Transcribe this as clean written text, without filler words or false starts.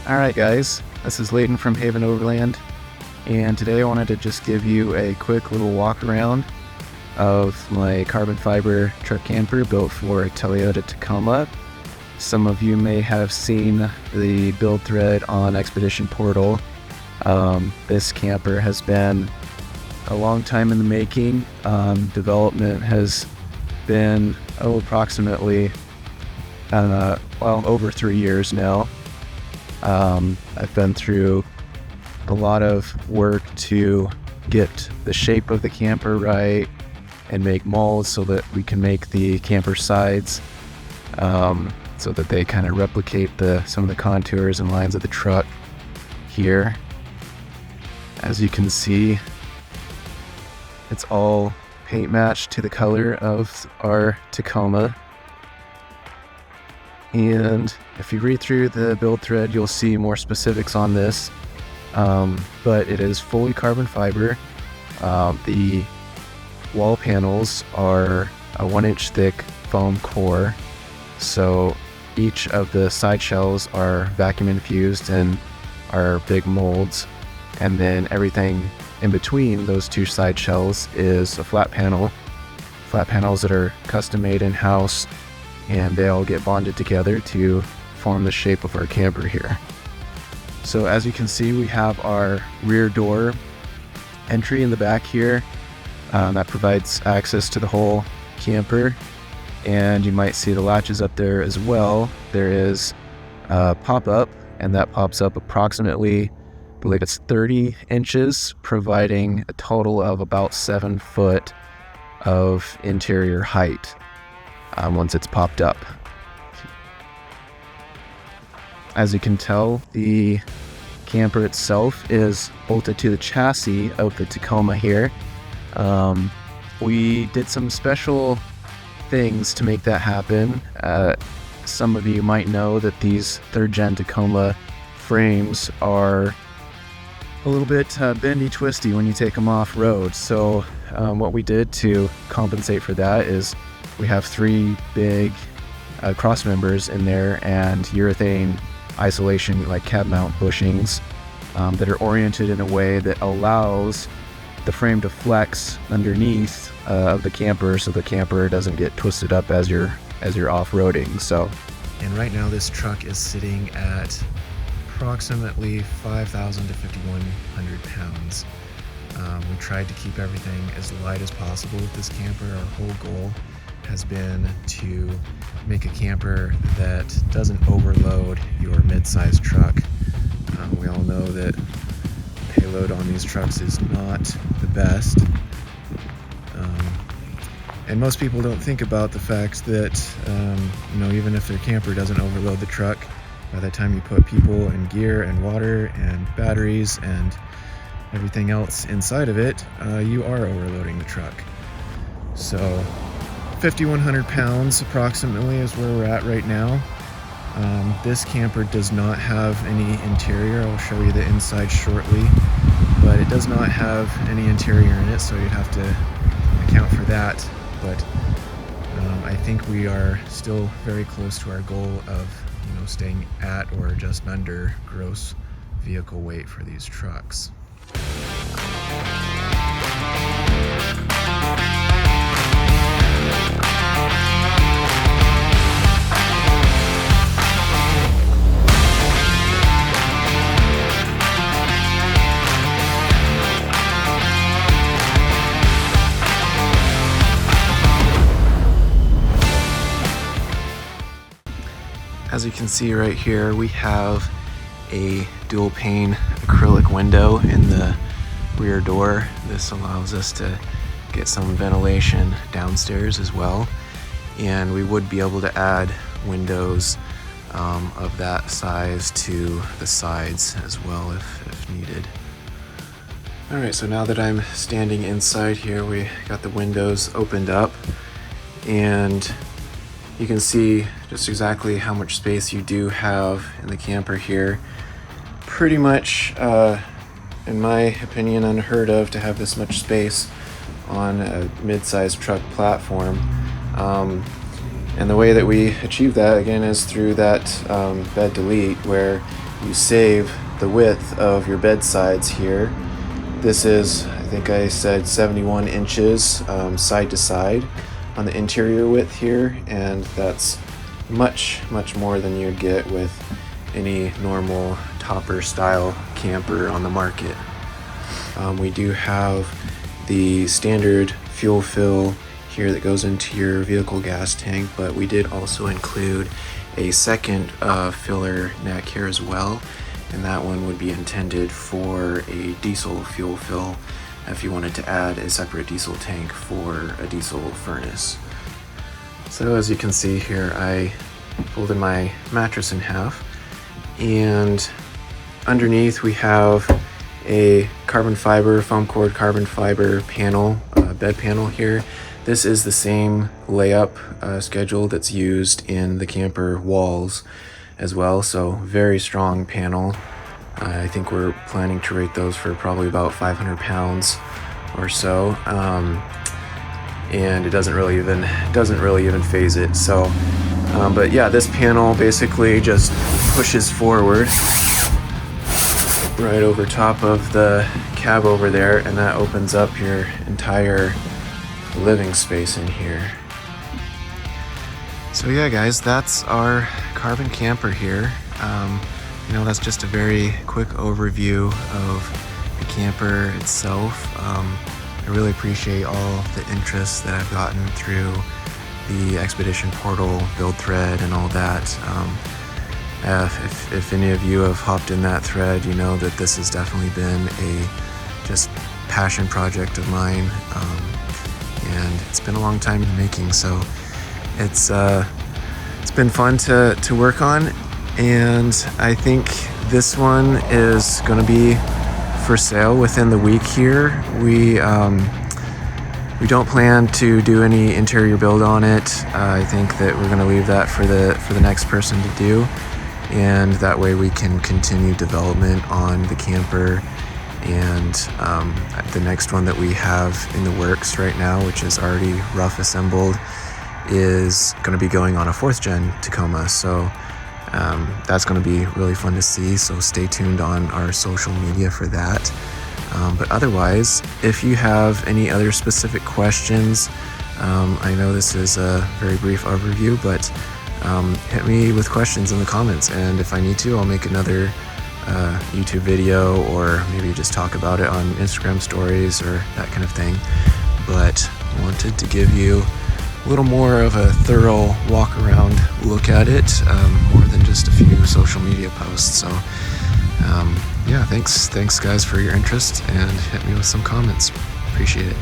Alright guys, this is Layton from Haven Overland, and today I wanted to just give you a quick little walk around of my carbon fiber truck camper built for a Toyota Tacoma. Some of you may have seen the build thread on Expedition Portal. This camper has been a long time in the making. Development has been approximately over 3 years now. I've been through a lot of work to get the shape of the camper right and make molds so that we can make the camper sides so that they kind of replicate some of the contours and lines of the truck here. As you can see, it's all paint matched to the color of our Tacoma. And if you read through the build thread, you'll see more specifics on this. But it is fully carbon fiber. The wall panels are a 1-inch thick foam core. So each of the side shells are vacuum infused and are big molds. And then everything in between those two side shells is a flat panels that are custom made in-house, and they all get bonded together to form the shape of our camper here. So as you can see, we have our rear door entry in the back here that provides access to the whole camper, and you might see the latches up there as well. There is a pop-up, and that pops up approximately, I believe it's 30 inches, providing a total of about 7 foot of interior height once it's popped up. As you can tell, the camper itself is bolted to the chassis of the Tacoma here. We did some special things to make that happen. Some of you might know that these 3rd gen Tacoma frames are a little bit bendy, twisty when you take them off-road. So what we did to compensate for that is we have 3 big cross members in there and urethane isolation, like cab mount bushings, that are oriented in a way that allows the frame to flex underneath of the camper, so the camper doesn't get twisted up as you're off-roading. And right now this truck is sitting at approximately 5,000 to 5,100 pounds. We tried to keep everything as light as possible with this camper. Our whole goal has been to make a camper that doesn't overload your mid-size truck. We all know that payload on these trucks is not the best. And most people don't think about the fact that even if their camper doesn't overload the truck, by the time you put people and gear and water and batteries and everything else inside of it, you are overloading the truck. So 5,100 pounds approximately is where we're at right now. This camper does not have any interior. I'll show you the inside shortly, but it does not have any interior in it, so you'd have to account for that. But I think we are still very close to our goal of staying at or just under gross vehicle weight for these trucks. As you can see right here, we have a dual pane acrylic window in the rear door. This allows us to get some ventilation downstairs as well, and we would be able to add windows of that size to the sides as well if needed. Alright, so now that I'm standing inside here, we got the windows opened up, and you can see just exactly how much space you do have in the camper here. Pretty much, in my opinion, unheard of to have this much space on a mid-sized truck platform. And the way that we achieve that, again, is through that bed delete, where you save the width of your bed sides here. This is, I think I said 71 inches side to side on the interior width here, and that's much more than you'd get with any normal topper style camper on the market. We do have the standard fuel fill here that goes into your vehicle gas tank, but we did also include a second filler neck here as well, and that one would be intended for a diesel fuel fill if you wanted to add a separate diesel tank for a diesel furnace. So as you can see here, I folded my mattress in half, and underneath we have a carbon fiber, foam core carbon fiber panel, bed panel here. This is the same layup schedule that's used in the camper walls as well, so very strong panel. I think we're planning to rate those for probably about 500 pounds or so, and it doesn't really even phase it. So, but yeah, this panel basically just pushes forward right over top of the cab over there, and that opens up your entire living space in here. So yeah, guys, that's our carbon camper here. That's just a very quick overview of the camper itself. I really appreciate all the interest that I've gotten through the Expedition Portal build thread and all that. If any of you have hopped in that thread, you know that this has definitely been a just passion project of mine, and it's been a long time in the making. So it's been fun to work on, and I think this one is going to be for sale within the week here. We don't plan to do any interior build on it. I think that we're going to leave that for the next person to do, and that way we can continue development on the camper. And the next one that we have in the works right now, which is already rough assembled, is going to be going on a 4th gen Tacoma. So that's going to be really fun to see, so stay tuned on our social media for that. But otherwise, if you have any other specific questions, I know this is a very brief overview, but hit me with questions in the comments, and if I need to, I'll make another YouTube video, or maybe just talk about it on Instagram stories or that kind of thing. But wanted to give you a little more of a thorough walk around look at it, more than just a few social media posts. So yeah, thanks guys for your interest, and hit me with some comments. Appreciate it.